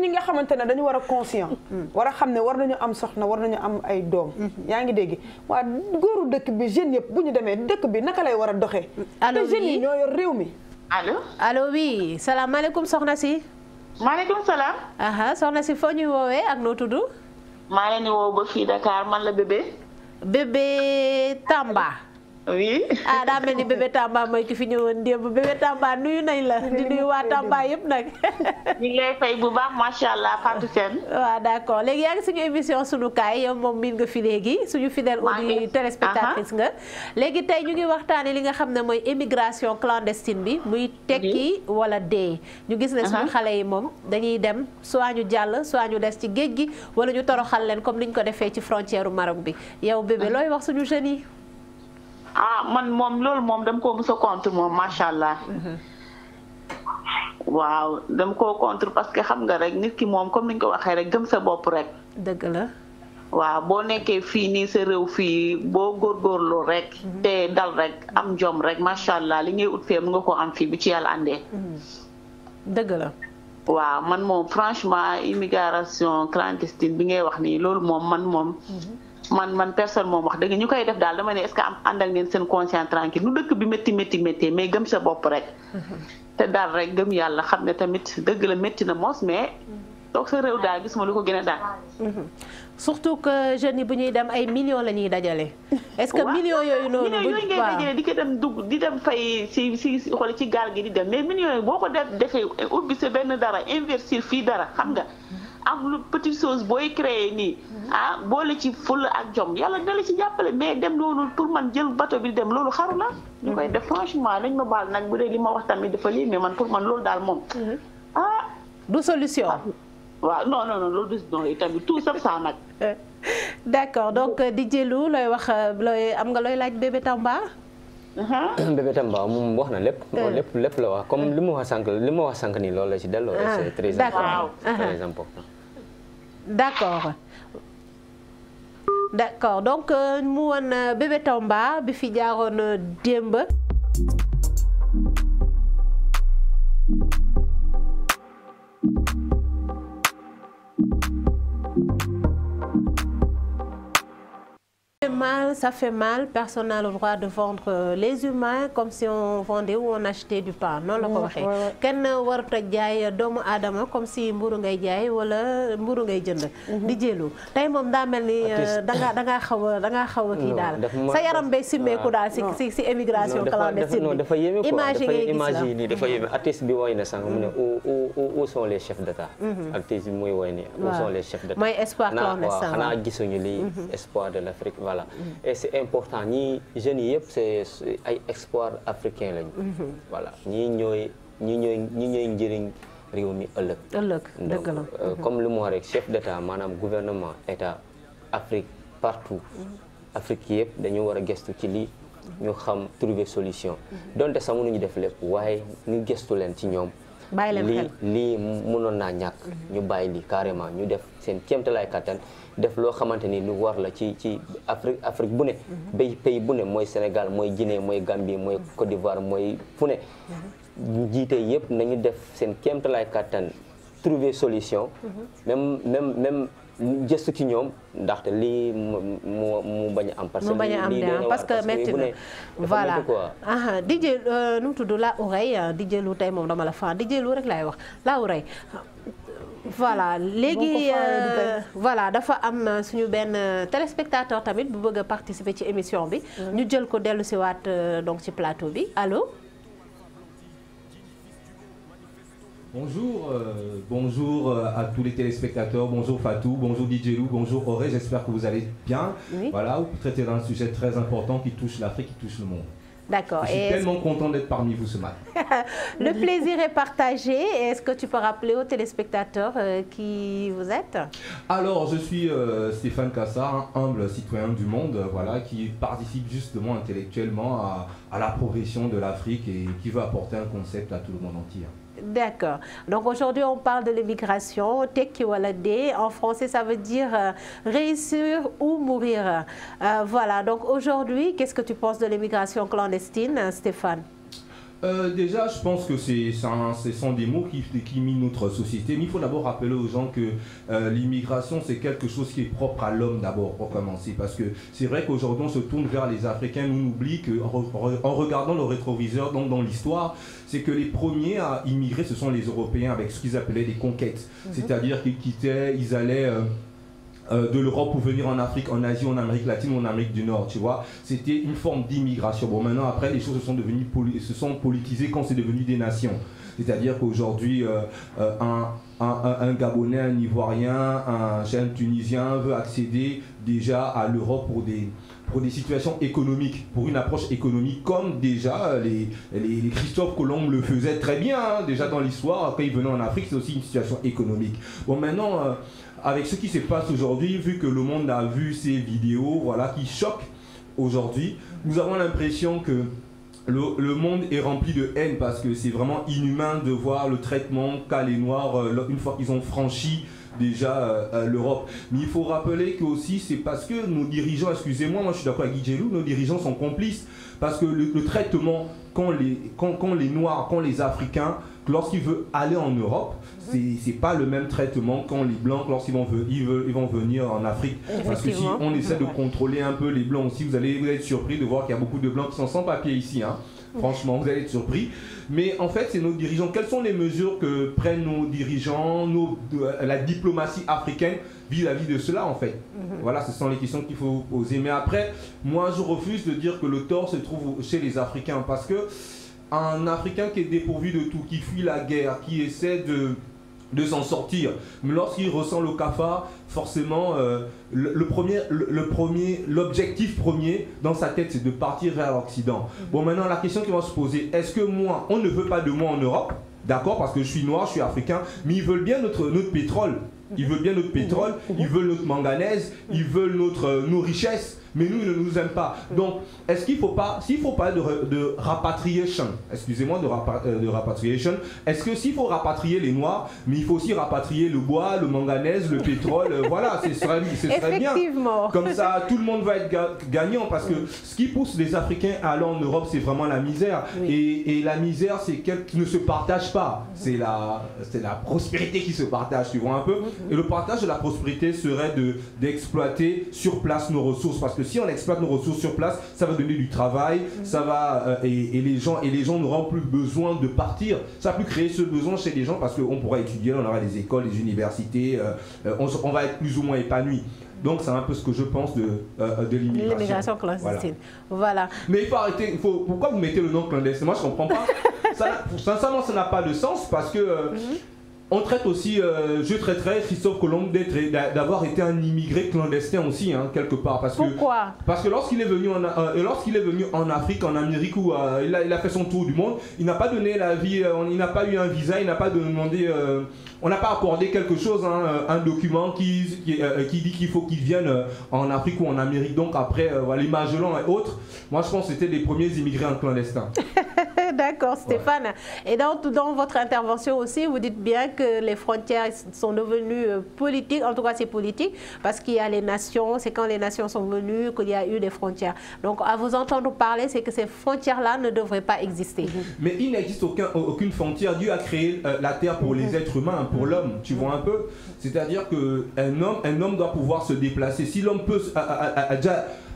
yi nga xamante ne dañu war a conscient war a xam ne war nañu am soxna war nañu am ay doom yaa ngi dégg waa góoru dëkk bi jeunes yëpp bu ñu demee dëkk bi naka lay war a doxee te jeunes yi ñoo yor réew mi allo oui salaamaaleykum soxna si maaleykum salaam. soxna si foo ñuy woowee ak noo tudd. maa leen di woo ba fii Dakar man la bébé. bébé Tamba. oui. daa mel ni bébé Tamba mooy ki fi ñëwoon démb bébé Tamba nuyu nañ la di nuyu waa Tamba yëpp nag. ñu ngi lay fay bu baax macha allah Fatou Sène. waaw d'accord léegi yaa ngi suñu émission sunu kaay yow moom miin nga fi léegi suñu fidèle auditrice téléspectatrice nga. léegi tey ñu ngi waxtaanee li nga xam ne mooy émigration clandestine bi muy tekki wala dee. ñu gis ne suñu xale yi moom dañuy dem soit ñu jàll soit ñu des ci géej gi wala ñu toroxal leen comme ni ñu ko defee ci frontière Maroc bi yow bébé looy wax suñu jeunes yi. man moom loolu moom dama koo mos a contre moom macha allah. waaw dama koo contre parce que xam nga rek nit ki moom comme ni ñu ko waxee rek gëm sa bopp rek. dëgg la. waaw boo nekkee fii nii sa réew fii boo góorgóorloo rek. te dal rek am jom rek macha allah li ngay ut fee mu nga ko am fii bu ci yàlla àndee. dëgg la. waaw man moom franchement immigration clandestine bi ngay wax nii loolu moom man personne moom wax dëgg ñu koy def daal dama ne est-ce que am àndal ngeen seen conscience tranquille nu dëkk bi métti mais gëm sa bopp rek. te daal rek gëm yàlla xam ne tamit dëgg la métti na mos mais toog sa réew daal gis ma lu ko gën a daal. surtout que jeunes yi bu ñuy dem ay millions la ñuy dajale. est-ce que millions yooyu noonu. millions yooyu ngay dajale di ko dem dugg di dem fay si xool ci gaal gi di dem mais millions yooyu boo ko defee ubbi sa benn dara investir fii dara xam nga. am lu petite chose booy créer nii boole ci fulla ak jom yàlla dala ci jàppale mais dem loolu pour man jël bateau bi dem loolu xaru la ñu koy def franchement lañ ma baal nag bu dee li ma wax tamit dafa lii mais man pour man loolu daal moom du solution waaw non loolu du non tamit tout ça nag d'accord donc di jëlu looy wax looy am nga looy laaj bébé Tamba bébé Tamba moom wax na lépp. lépp la wax comme li ma wax sànq nii loolu la ci delloo. c'est très important. d'accord donc mu woon bébé Tamba bi fi jaaroon démb. Ça fait mal, personne n'a le droit de vendre les humains comme si on vendait ou on achetait du pain noonu la ko waxee kenn warut a jaay doomu aadama comme si mburu ngay jaay wala mburu ngay jënd di jëlu tey moom daa mel ni dangaa xaw a kii daal sa yaram bay simmeeku daal si émigration clandestine dafa yéeme quoi image yi nii dafa yéeme artiste bi woy na sànq mu ne où sont les chefs d'état artiste bi muy woy ni où sont les chefs d'état mooy espoir clandestin xanaa gisuñu li espoir de l'Afrique voilà et c'est important ñii jeunes yi yëpp c'est ay espoir africain lañu voilà ñii ñooy njëriñ réew mi ëllëg dëgg la comme li mu wax rek chef d'état maanaam gouvernement état Afrique partout Afrique yëpp dañu war a gëstu ci lii ñu xam trouver solution donte sax mënuñu def lépp waaye ñu gëstu leen ci ñoom lii mënoon naa ñàkk ñu bàyyi lii carrément ñu def seen kéemtalaay kattan def loo xamante ni lu war la ci Afrique bu ne pays bu ne mooy Sénégal mooy Guinée mooy Gambie mooy Côte d'Ivoire mooy fu ne jiite yëpp nañu def seen kéemtalaay kattan trouver solution même gëstu ci ñoom ndaxte lii mu bañ a am parce que métti na voilà DJ nu mu tudd la oreille DJ Lou tey moom dama la fan DJ Lou rek laay wax la oreille voilà léegi voilà dafa am suñu benn téléspectateur tamit bu bëgg a participer ci émission bi ñu jël ko dellu si waat donc ci plateau bi allo Bonjour à tous les téléspectateurs, bonjour Fatou, bonjour DJ Lou, bonjour Auré, j'espère que vous allez bien. Oui. Voilà, vous traitez d'un sujet très important qui touche l'Afrique, qui touche le monde. D'accord. Je suis tellement content d'être parmi vous ce matin. Le plaisir est partagé. Est-ce que tu peux rappeler aux téléspectateurs qui vous êtes? Alors, je suis Stéphane Cassard, un humble citoyen du monde, voilà, qui participe justement intellectuellement à la progression de l'Afrique et qui veut apporter un concept à tout le monde entier. D'accord. Donc aujourd'hui, on parle de l'immigration. Tekki wala dee, en français, ça veut dire réussir ou mourir. Voilà. Donc aujourd'hui, qu'est-ce que tu penses de l'immigration clandestine, Stéphane? Déjà, je pense que ce sont des mots qui minent notre société. Mais il faut d'abord rappeler aux gens que l'immigration, c'est quelque chose qui est propre à l'homme d'abord, pour commencer. Parce que c'est vrai qu'aujourd'hui, on se tourne vers les Africains. Nous, on oublie qu'en regardant le rétroviseur, donc dans l'histoire, c'est que les premiers à immigrer, ce sont les Européens avec ce qu'ils appelaient des conquêtes. C'est-à-dire qu'ils quittaient, ils allaient... de l'Europe pour venir en Afrique, en Asie, en Amérique latine ou en Amérique du Nord, tu vois. C'était une forme d'immigration. Bon, maintenant, après, les choses se sont politisées quand c'est devenu des nations. C'est-à-dire qu'aujourd'hui, un Gabonais, un Ivoirien, un Tunisien veut accéder déjà à l'Europe pour des situations économiques, pour une approche économique, comme déjà les Christophe Colomb le faisaient très bien, hein, déjà dans l'histoire, quand ils venaient en Afrique, c'est aussi une situation économique. Bon, maintenant... avec ce qui se passe aujourd'hui, vu que le monde a vu ces vidéos, voilà, qui choquent aujourd'hui, nous avons l'impression que le monde est rempli de haine parce que c'est vraiment inhumain de voir le traitement qu'a les Noirs une fois qu'ils ont franchi déjà l'Europe. Mais il faut rappeler que aussi c'est parce que nos dirigeants, excusez-moi, moi je suis d'accord avec Guy Djelou, nos dirigeants sont complices parce que le traitement qu'ont les Noirs, qu'ont les Africains, lorsqu'ils veulent aller en Europe, c'est pas le même traitement qu'ont les Blancs lorsqu'ils vont venir en Afrique. Parce que si on essaie de contrôler un peu les Blancs aussi, vous allez être surpris de voir qu'il y a beaucoup de Blancs qui sont sans papier ici. Hein. Franchement, vous allez être surpris. Mais en fait, c'est nos dirigeants. Quelles sont les mesures que prennent nos dirigeants, la diplomatie africaine vis-à-vis de cela, en fait? Voilà, ce sont les questions qu'il faut poser. Mais après, moi, je refuse de dire que le tort se trouve chez les Africains. Parce que un Africain qui est dépourvu de tout, qui fuit la guerre, qui essaie de s'en sortir, mais lorsqu'il ressent le cafard, forcément, l'objectif premier dans sa tête, c'est de partir vers l'Occident. Bon, maintenant, la question qui va se poser, est-ce que moi, on ne veut pas de moi en Europe? D'accord, parce que je suis noir, je suis africain, mais ils veulent bien notre pétrole. Ils veulent bien notre pétrole, ils veulent notre manganèse, ils veulent nos richesses, mais nous, ils ne nous aiment pas. Donc, est-ce qu'il ne faut pas, s'il faut pas de rapatriation, excusez-moi, de rapatriation, est-ce que s'il faut rapatrier les Noirs, mais il faut aussi rapatrier le bois, le manganèse, le pétrole, voilà, ce serait bien. Comme ça, tout le monde va être gagnant, parce que ce qui pousse les Africains à aller en Europe, c'est vraiment la misère. Oui. Et la misère, c'est qu'elle ne se partage pas. C'est la prospérité qui se partage, tu vois un peu. Et le partage de la prospérité serait d'exploiter sur place nos ressources, parce que si on exploite nos ressources sur place, ça va donner du travail, ça va et les gens n'auront plus besoin de partir. Ça va plus créer ce besoin chez les gens parce qu'on pourra étudier, on aura des écoles, des universités, on va être plus ou moins épanoui. Donc c'est un peu ce que je pense de l'immigration. L'immigration clandestine. Voilà. Mais il faut arrêter. Pourquoi vous mettez le nom clandestin? Moi je comprends pas. Sincèrement, ça n'a pas de sens parce que on traite aussi, je traiterais Christophe Colomb d'avoir été un immigré clandestin aussi, hein, quelque part. Pourquoi? Parce que lorsqu'il est venu en Afrique, en Amérique, où il a fait son tour du monde, il n'a pas donné la vie, il n'a pas eu un visa, il n'a pas demandé, on n'a pas accordé quelque chose, hein, un document qui dit qu'il faut qu'il vienne en Afrique ou en Amérique. Donc après, les Magellan et autres, moi je pense que c'était les premiers immigrés en clandestin. D'accord, Stéphane. Ouais. Et dans votre intervention aussi, vous dites bien que les frontières sont devenues politiques, en tout cas c'est politique, parce qu'il y a les nations, c'est quand les nations sont venues qu'il y a eu des frontières. Donc à vous entendre parler, c'est que ces frontières-là ne devraient pas exister. Mais il n'existe aucune frontière. Dieu a créé la terre pour les êtres humains, pour l'homme, tu vois un peu. C'est-à-dire qu'un homme doit pouvoir se déplacer. Si l'homme peut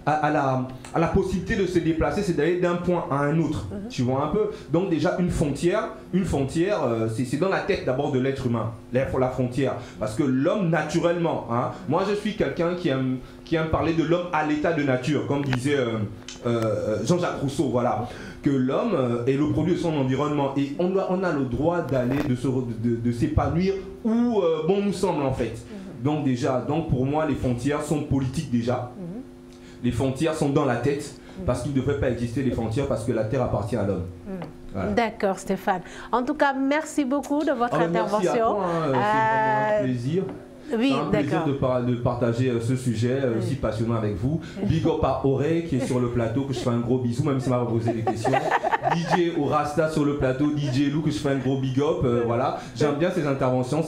à la possibilité de se déplacer, c'est d'aller d'un point à un autre, tu vois un peu. Donc déjà une frontière, c'est dans la tête d'abord de l'être humain, la frontière. Parce que l'homme naturellement, hein, moi je suis quelqu'un qui aime parler de l'homme à l'état de nature, comme disait Jean-Jacques Rousseau, voilà. Que l'homme est le produit de son environnement et on a le droit d'aller, de s'épanouir où bon nous semble en fait. Donc pour moi les frontières sont politiques déjà. les frontières sont dans la tête, parce qu'il ne devrait pas exister les frontières, parce que la terre appartient à l'homme. Voilà. D'accord, Stéphane. En tout cas, merci beaucoup de votre intervention. Merci à toi, c'est vraiment un plaisir. Oui, c'est un plaisir de partager ce sujet aussi passionnant avec vous. Big up à Auré qui est sur le plateau, que je fais un gros bisou, même s'il m'a posé des questions. DJ Orasta sur le plateau, DJ Lou, que je fais un gros big up. Voilà, j'aime bien ces interventions.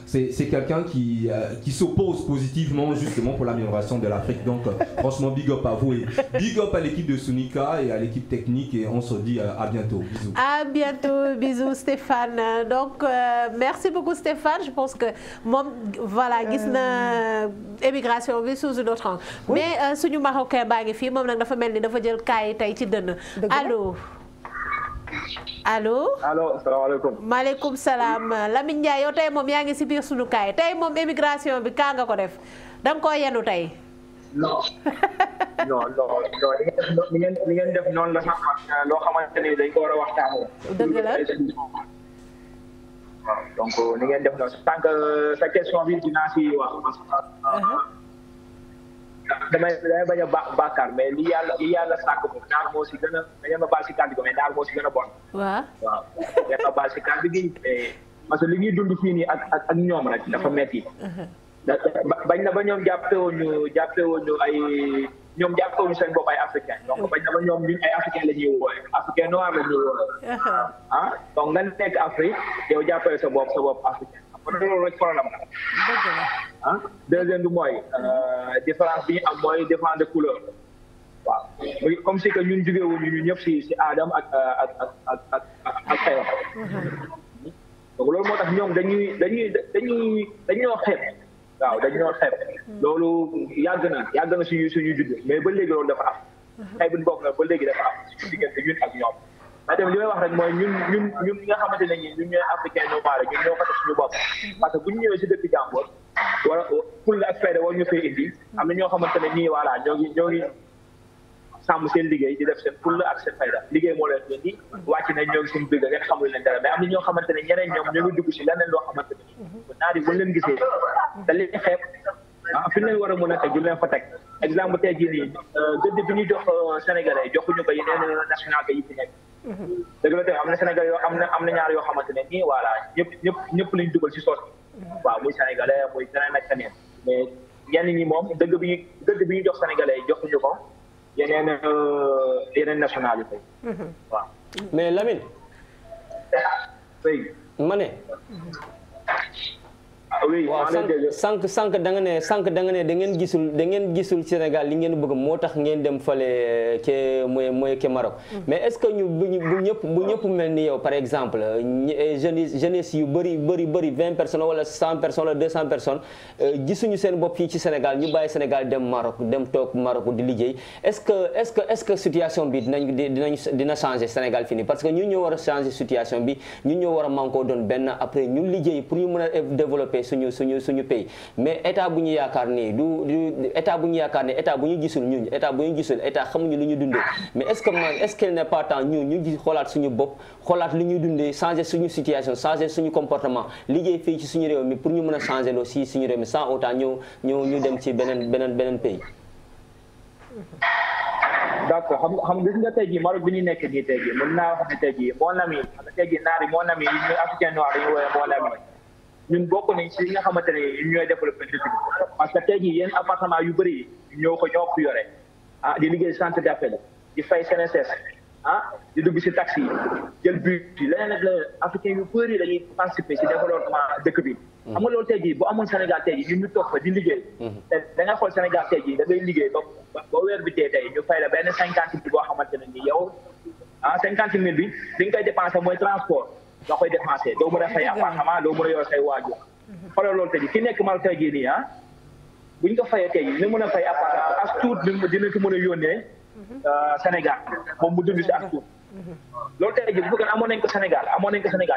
C'est quelqu'un qui s'oppose positivement justement pour l'amélioration de l'Afrique. Donc franchement, big up à vous et big up à l'équipe de Sunika et à l'équipe technique. Et on se dit à bientôt. Bisous. À bientôt, bisous Stéphane. Donc merci beaucoup Stéphane. Je pense que voilà, gis na émigration bi sous une autre angle. Mais suñu marocain baa ngi fii moom nag dafa mel ni dafa jël kaay tey ci dënn. Allo. allo. allo salaamaaleykum. maaleykum salaam Lamine Ndiaye yow tey moom yaa ngi si biir suñu kaay tey moom émigration bi kaa nga ko def da nga koo yenu tey. non li ngeen def noonu la sax loo xamante ni dañ ko war a waxtaanee. dëgg la. waaw donc ni ngeen def noonu tant que sa question bi dinaa si wax parce que damay bañ a bàkkaar mais li yàlla sàkk moom naar moo si gën a dañu ma baal si kàddu gi mais naar moo si gën a bon. waaw dañu ma baal si kàddu gi parce que li ñuy dund fii nii ak ñoom rek dafa metti. bañ na ba ñoom jàppewuñu ay ñoom jàppewuñu seen bopp ay africain donc bañ na ba ñoom ñun ay africain la ñuy woowe africain noir la ñuy woowe donc nga nekk Afrique yow jàppee sa bopp africain kon loolu rek problème la deuxième bi mooy différence bi ñu am mooy différence de couleur waaw comme si que ñun jógewuñu ñun ñëpp si Adam ak xeeram donc loolu moo tax ñoom dañoo xeeb waaw dañoo xeeb loolu yàgg na suñu judd mais ba léegi loolu dafa am xëy bu ñu bokk na ba léegi dafa am suñu diggante ñun ak ñoom mais tamit li may wax rek mooy ñun ñi nga xamante ne ñun ñooy africain normal ñun ñoo ko def suñu bopp parce que bu ñu ñëwee si dëkk jàmbur wala fulla ak fayda war ñu fay indi am na ñoo xamante ne nii voilà ñoo ngi sàmm seen liggéey di def seen fulla ak seen fayda liggéey moo leen indi wàcc nañ ñoo ngi suñu dëgg ngeen xamul leen dara mais am na ñoo xamante ne ñeneen ñoom ñoo ngi dugg si leneen loo xamante ne naar yi bu leen gisee da leen xeeb fi leen war a mën a teg du leen fa teg exemple tey jii nii gëdd bi ñu jox sénégalais joxuñu ko yeneen nationalité yi fi nekk dëgg la tey am na sénégalais yoo am na ñaar yoo xamante ne nii voilà ñëpp lañ dugal si soos waaw muy sénégalais muy keneen ak keneen mais ñenn ñi moom dëgg bi ñu jox sénégalais yi joxuñu ko yeneen nationalité waaw. mais Lamine. oui. ma ne. oui waaw sànq da nga ne da ngeen gisul Sénégal li ngeen bëgg moo tax ngeen dem fale ke mooy ke Maroc mais est-ce que ñu bu ñëpp mel ni yow par exemple jeunesse yu bëri 20 personnes wala 100 personnes wala 200 personnes gisuñu seen bopp fii ci Sénégal ñu bàyyi Sénégal dem Maroc dem toog Maroc di liggéey est-ce que situation bi dina changer Sénégal fii nii parce que ñun ñoo war a changer situation bi ñun ñoo war a manko doon benn après ñu liggéey pour ñu mën a développer suñu pays mais état bu ñu yaakaar nii état bu ñu yaakaar ne état bu ñu gisul état xamuñu lu ñu dundee mais est-ce qu'il n'est pas temps ñu gis xoolaat suñu bopp xoolaat lu ñuy dundee changer suñu situation changer suñu comportement liggéey fii ci suñu réew mi pour ñu mën a changer loo si suñu réew mi sans autant ñu dem ci beneen pays. d'accord xam gis nga tey jii Maroc bi ñu nekk nii tey jii mën naa wax ne tey jii mon ami xam nga tey jii naar yi mon ami yi ñu africain noir dañu woowee mon ami ñun bokk nañ si li nga xamante ne ñun ñooy développé dëkk bi parce que tey jii yéen appartement yu bëri yi ñoo ko yore di liggéey centre d'appel di fay CNSS di dugg si taxi yi jël bus yi leneen ak la africain yu bëri dañuy participer si développement dëkk bi xam nga loolu tey jii bu amoon Sénégal tey jii ñun ñu toog fa di liggéey te da nga xool Sénégal tey jii da ngay liggéey ba weer bi tey ñu fay la benn 50 000 boo xamante ne ni yow 50 000 bi li nga koy dépensé mooy transport nga koy dépensé doo mën a fay appartement doo mën a yor say waajur xoolal loolu tey jii ki nekk Maroc tey jii nii buñ ko fayee tey jii ni mën a fay appartement as tuut dina ko mën a yónnee Sénégal moom mu dund si as tuut loolu tey jii bu fekkee amoon nañ ko Sénégal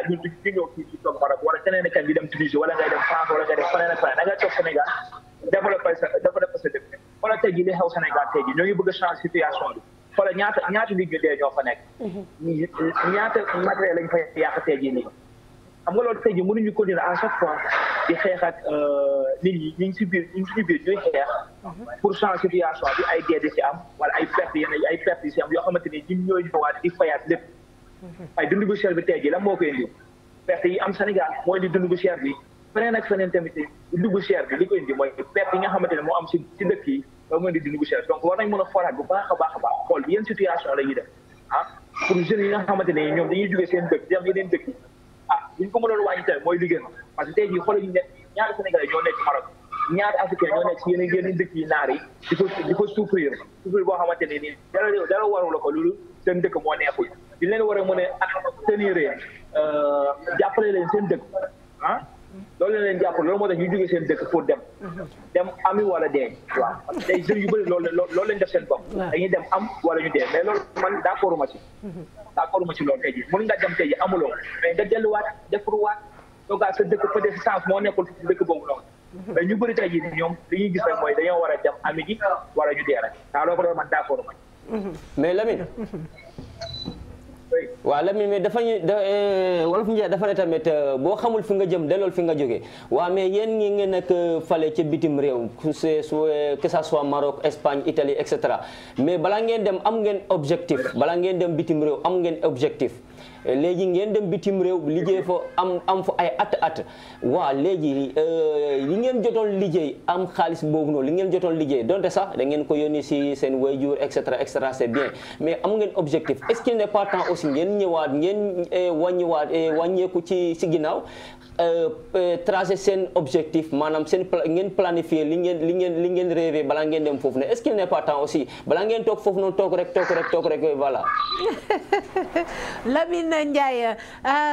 ñun du ñëw fii ci toog Maroc wala keneen kan di dem Tunisie wala ngay dem France wala ngay dem feneen ak feneen da ngay toog Sénégal développé sa dëkk xoolal tey jii li xew Sénégal tey jii ñoo ngi bëgg a changer situation bi xoolal ñaata nit ñu dee ñoo fa nekk ñaata matériel lañ fay yàq tey jii nii xam nga loolu tey jii mënuñu continuer à chaque fois di xeex ak nit ñi ñu ngi si biir ñu ngi si biir ñuy xeex pour changer situation bi ay dee di si am wala ay perte yenn ay perte yi si am yoo xamante ni ñun ñooy ñëwaat di fayaat lépp ay dund bu cher bi tey jii lan moo koy indi perte yi am Sénégal mooy di dund bu cher bi feneen ak feneen tamit dund bu cher bi li koy indi mooy perte yi nga xamante ne moo am si dëkk yi loolu mooy di dund bu cher donc war nañ mën a xoolaat bu baax a baax xool bi yenn situation la ñuy def pour jeunes yi nga xamante ne ñoom dañuy jógee seen dëkk dem yeneen dëkk yi buñ ko mënoon wàññi tamit mooy liggéey parce que tey jii xoolal ñu ne ñaari Sénégalais ñoo nekk Maroc ñaari africain ñoo nekk si yeneen dëkk yi naar yi di ko souffrir boo xamante ne nii dara warul la ko loolu seen dëkk moo neexul di leen war a mën a tenir jàppale leen seen dëkk loolu leen jàppale loolu moo tax ñu jógee seen dëkk pour dem ami wala dee waaw tey jeunes yu bëri loolu leen def seen bopp dañuy dem am wala ñu dee mais loolu man d'accord ma ci loolu tey jii mën nga dem tey jii amuloo mais nga delluwaat defaruwaat toogaat sa dëkk peut-être sens moo nekkul si dëkk boobu noonu mais ñu bëri tey jii ñoom li ñuy gis rek mooy dañoo war a dem ami ji wala ñu dee rek daa loo ko doon man d'accord ma ci mais Lamine waaw Lamine mais dafa ñu wolof Ndiaye dafa ne tamit boo xamul fi nga jëm dellool fi nga jógee waaw mais yéen ñi ngeen nekk fale ca bitim réew que ça soit Maroc Espagne Italie et cetera mais balaa ngeen dem am ngeen objectif balaa ngeen dem bitim réew am ngeen objectif léegi ngeen dem bitim réew liggéey fa am fa ay at waaw léegi li ngeen jotoon liggéey am xaalis boobu noonu li ngeen jotoon liggéey donte sax da ngeen ko yónni si seen waajur et cetera c'est bien mais am ngeen objectif est-ce qu'il n'est pas temps aussi ngeen ñëwaat ngeen wàññeeku ci ginnaaw tracer seen objectif maanaam seen ngeen planifier li ngeen rêvé balaa ngeen dem foofu ne est-ce qu'il n'est pas temps aussi balaa ngeen toog foofu noonu toog rek voilà. Lamine Ndiaye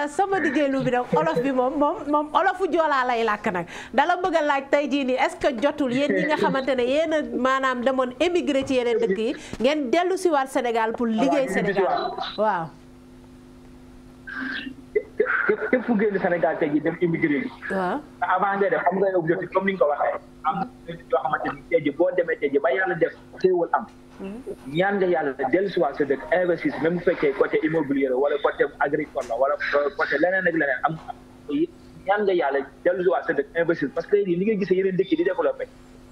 sama diggeelu bi nag olof bi moom olofu joolaa lay làkk nag dala bëgg a laaj tey jii nii est-ce que jotul yéen ñi nga xamante ne yéen a maanaam demoon émigré ci yeneen dëkk yi ngeen dellu si waat Sénégal pour liggéey Sénégal waaw. képp fu génn Sénégal tey jii dem immigré yi. waaw avant ngay def am ngay objectif comme ni nga ko waxee. am na yoo xamante ni tey jii boo demee tey jii ba yàlla def xéewal am. ñaan nga yàlla dellusiwaat sa dëkk investir même bu fekkee côté immobilier la wala côté agricole la wala côté leneen ak leneen am ñaan nga yàlla dellusiwaat sa dëkk investir parce que li nga gisee yeneen dëkk yi di développé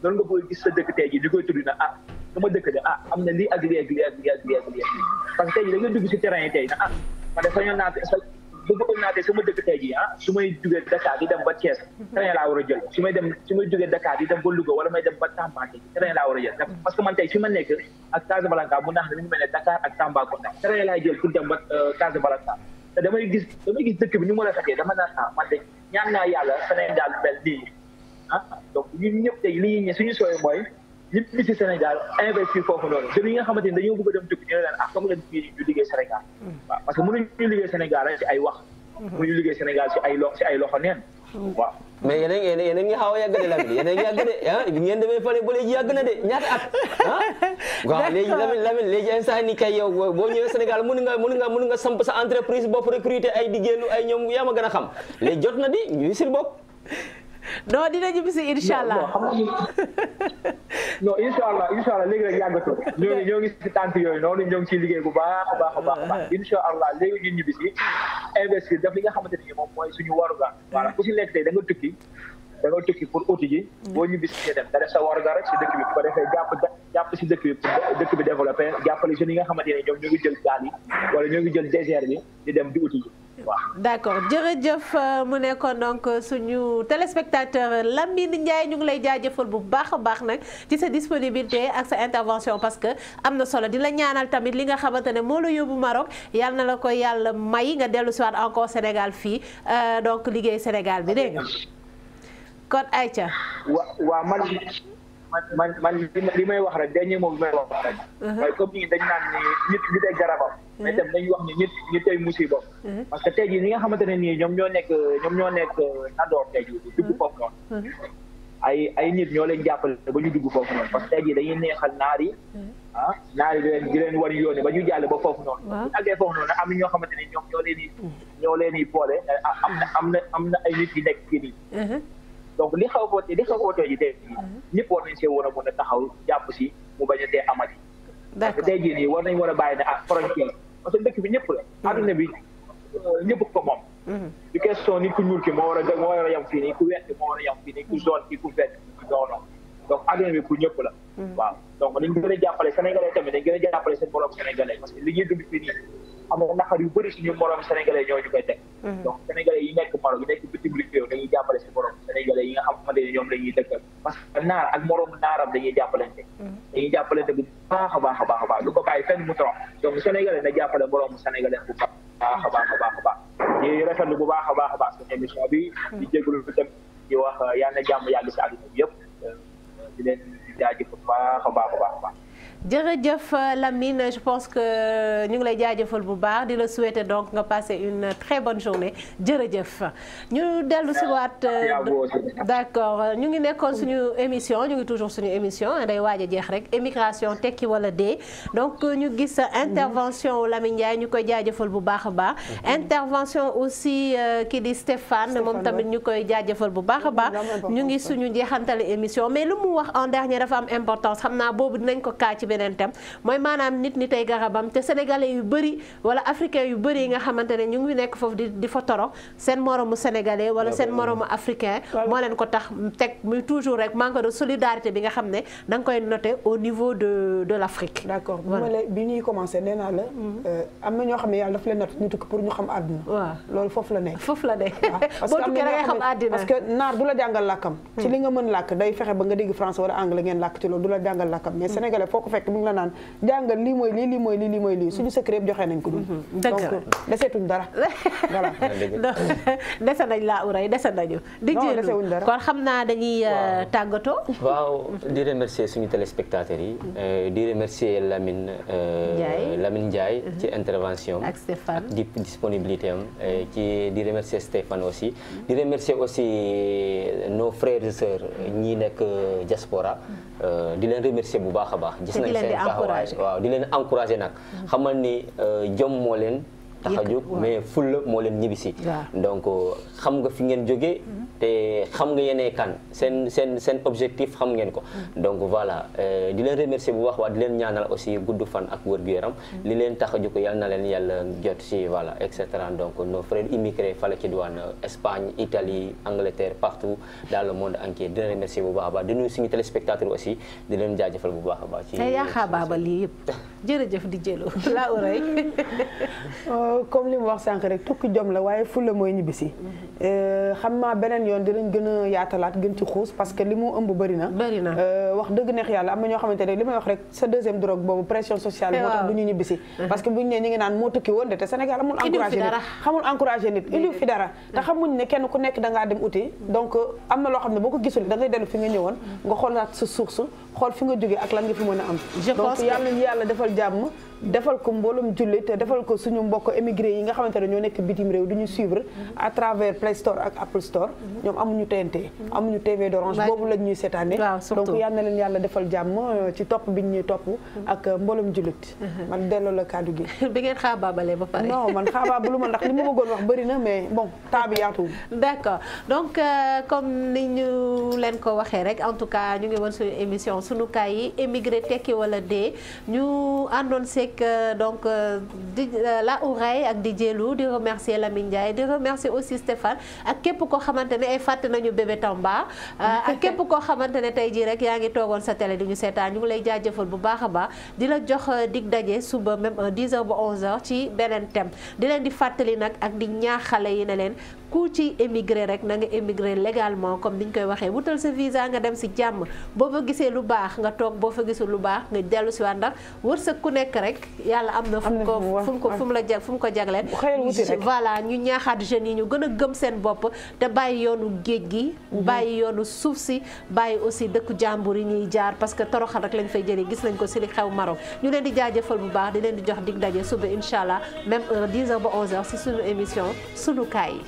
loolu nga bëgg gis sa dëkk tey jii di koy tudd na sama dëkk de am na lii ak lii ak lii ak lii ak lii ak lii parce que tey jii da nga dugg si terrain yi tey na ma def sañoon naa bëggoon naa tey sama dëkk tey jii su may jógee Dakar di dem ba Thiès train laa war a jël su may jógee Dakar di dem ba Louga wala may dem ba Tamba train laa war a jël parce que man tey fi ma nekk ak Casablanca mu naax ne ñu mel ne Dakar ak Tambacounda train laay jël pour dem ba Casablanca te damay gis dëkk bi ni mu rafetee dama naan man de ñaan naa yàlla Sénégal mel nii donc ñun ñëpp tey li ñuy suñu sooy mooy ñëpp bi si Sénégal investir foofu noonu te li nga xamante ni dañoo bëgg a dem tukki ñu ne leen comme leen fii ñu liggéey Sénégal waaw parce que mënuñu liggéey Sénégal rek ci ay wax mënuñu liggéey Sénégal ci ay loxo neen waaw mais yéen a ngi xaw a yàgg de Lamine yéen a ngi yàgg de bi ngeen demee fële ba léegi yàgg na de ñaata at waaw léegi Lamine léegi instant ni kay yow boo ñëwee Sénégal mën nga samp sa entreprise bopp recruter ay diggéenu ay ñoom yaa ma gën a xam léegi jot na di ñu sil bopp non dinañu bisi incha allah non incha allah léegi rek yàggatul ñoo ngi si tànk yooyu noonu ñoo ngi ciy liggéey bu baax a baax incha allah léegi ñun ñu bisi investir def li nga xamante ni moom mooy suñu warugar voilà ku si nekk tey da nga tukki pour uti ji boo ñu bisi dem nga def sa warugar rek si dëkk bi bu ko defee jàpp si dëkk bi développé jàppale jeunes yi nga xamante ne ñoom ñoo ngi jël gaal yi wala ñoo ngi jël désert bi di dem di uti ji d'accord jërëjëf mu nekkoon donc suñu téléspectateur Lamine Ndiaye ñu ngi lay jaajëfal bu baax a baax nag ci sa disponibilité ak sa intervention parce que am na solo di la ñaanal tamit li nga xamante ne moo la yóbbu Maroc yal na la ko yàlla may nga dellu si waat encore Sénégal fii donc liggéey Sénégal bi dégg nga kon Aïcha. waaw man li may wax rek dernier mot bi may wax rek. mooy comme ni dañ naan ni nit ay garabam. mais itam dañuy wax ni nit ay musiba. parce que tey jii ñi nga xamante ne nii ñoom ñoo nekk Nador tey jii dugg foofu noonu. ay nit ñoo leen jàppale ba ñu dugg foofu noonu parce que tey jii dañuy neexal naar yi. naar yi di leen war yoone ba ñu jàll ba foofu noonu. bu ñu àggee foofu noonu am na ñoo xamante ne ñoom ñoo leen di boole am na ay nit yi nekk fii nii. donc li xaw a tey jii tey ñëpp war nañ see war a mën a taxaw jàpp si mu bañ a tee amati. parce que tey jii nii war nañ war a bàyyi ne frontière parce que dëkk bi ñëpp la. adduna bi ñëpp ko moom. du question ni ku ñuul ki moo war a yem fii nii ku weex ki moo war a yem fii nii ku jaune ki ku vert ki non donc adduna bi pour ñëpp la. waaw donc dañ gën a jàppale sénégalais tamit dañ gën a jàppale seen borom sénégalais parce que li ñuy dund fii nii am na naqar yu bëri suñu morom sénégalais ñoo ñu koy teg. donc sénégalais yi nekk Maroc yi nekk bitim réew dañuy jàppale seen borom sénégalais yi nga xamante ne ñoom la ñuy dëkkal parce que naar ak moromu naaram dañuy jàppalante. dañuy jàppalante bu baax a baax a baax a baax du ko bàyyi fenn mu trop donc sénégalais na jàppale moromu sénégalais bu baax a baax a baax a baax di rafetlu bu baax a baax a baax suñu émission bi di jégalu tam di wax yal na jàmm yàgg si àdduna bi yëpp di leen jaajëfal bu baax a baax a baax a baax. jërëjëf Lamine je pense que ñu ngi lay jaajëfal bu baax di la souhaiter donc nga passer une très bonne journée jërëjëf. ñu dellu si waat d'accord ñu ngi nekkoon suñu émission ñu ngi toujours suñu émission day waaj a jeex rek émigration tekki wala dee donc ñu gis intervention Lamine Ndiaye ñu koy jaajëfal bu baax a baax. intervention aussi kii di Stéphane moom tamit ñu koy jaajëfal bu baax a baax. ñu ngi suñu jeexantale émission mais lu mu wax en dernier dafa am importance xam naa boobu dinañ ko kaa ci beneen thème mooy maanaam nit ñi tey garabam te sénégalais yu bëri wala africain yu bëri yi nga xamante ne ñu ngi nekk foofu di fa toro seen moromu sénégalais wala seen moromu africain moo leen ko tax teg muy toujours rek manque de solidarité bi nga xam ne da nga koy noter au niveau de l'Afrique. d'accord bi ñuy commencé nee naa la am na ñoo xam ne yàlla daf leen natt ñu tukki pour ñu xam àdduna. waaw loolu foofu la nekk. foofu la nekk boo tukkee da ngay xam àddina parce que naar du la jàngal làkkam ci li nga mën làkk day fexe ba nga dégg français wala anglais ngeen làkk ci loolu du la jàngal làkkam mais sénégalais foo ko fekk mu ngi la naan jàngal lii mooy lii lii mooy lii lii mooy lii suñu secret yëpp joxe nañ ko dul donc deseetuñ dara voilà dese nañ laa uray dese nañu di jéem kon xam naa dañuy tàggatoo waaw di remercier suñu téléspectateurs yi di remercier Lamine Ndiaye ci intervention ak Stéphane di disponibilité am ci di remercier Stéphane aussi di remercier aussi nos frères et sœurs ñi nekk diaspora di leen remercier bu baax a baax gis nañ seen taxawaay waaw di leen encourager nag xamal ni jom moo leen tax a jóg mais fulla moo leen ñibbisi donc xam nga fi ngeen jógee te xam nga yenee kan seen objectif xam ngeen ko donc voilà di leen remercier bu baax waa di leen ñaanal aussi gudd fan ak wér-gu-yaram li leen tax a jóg yal na leen yàlla jot si voilà et cetera donc nos frères immigrés fala ci douane Espagne Italie Angleterre partout dans le monde entier di leen remercier bu baax a baax di nuyu suñu téléspectateurs aussi di leen jaajëfal bu baax a baax ci yaakaar lii yëpp jërëjëf di jëlo la oreille comme li mu wax sànq rek tukki jom la waaye fulla mooy ñibbisi xam naa beneen yoon dinañ gën a yaatalaat gën ci xuus parce que li mu ëmb bëri na wax dëgg neex yàlla am na ñoo xamante ne li may wax rek sa deuxième drogue boobu pression sociale moo tax du ñu ñibbisi parce que buñu ne ñu ngi naan moo tukki woon de te Sénégal amul encouragé nit indi fi dara te xamuñ ne kenn ku nekk dangaa dem uti donc am na loo xam ne boo ko gisul da ngay dellu fi nga ñëwoon nga xoolaat sa source xool fi nga jógee ak lan nga fi mën a am donc yàlla ñu yàlla defal jàmm defal ko mboolum jullit te defal ko suñu mbokk émigré yi nga xamante ne ñoo nekk bitim réew du ñu suivre à travers Play Store ak Apple Store ñoom amuñu TNT amuñu TV d'Orange boobu lañ ñuy seetaane donc yal na leen yàlla defal jàmm ci topp bi ñuy topp ak mboolum jullit man delloo la kàddu gi bi ngeen xaabaabale ba pare non man xaabaabalu ma ndax li ma bëggoon wax bëri na mais bon temps bi yaatuwul d'accord donc comme ni ñu leen ko waxee rek en tout cas ñu ngi woon suñu émission sunu kaay yi émigré tekki wala dee ñu àndoon donc la oreille ak di jëlu di remercier Lamine Ndiaye di remercier aussi Stéphane ak képp koo xamante ne ay fàtte nañu bébé Tamba ak képp koo xamante ne tey jii rek yaa ngi toogoon sa télé di ñu seetaan ñu ngi lay jaajëfal bu baax a baax di la jox dig daje suba même 10h ba 11h ci beneen thème di leen di fàttali nag ak di ñaax xale yi ne leen ku ci émigré rek na nga émigré légalement comme niñ koy waxee wutal sa visa nga dem si jàmm boo fa gisee lu baax nga toog boo fa gisul lu baax nga dellu si waat ndax wërsëg ku nekk rek yàlla am na fu mu ko jagleen voilà ñu ñaaxaat jeunes yi ñu gën a gëm seen bopp te bàyyi yoonu géej gi bàyyi yoonu suuf si bàyyi aussi dëkku jàmbur yi ñuy jaar parce que toroxal rek lañ fay jëlee gis nañ ko si li xew Maroc ñu leen di jaajëfal bu baax di leen di jox dig daje suba incha allah même heure 10h ba 11h si suñu émission sunu kaay yi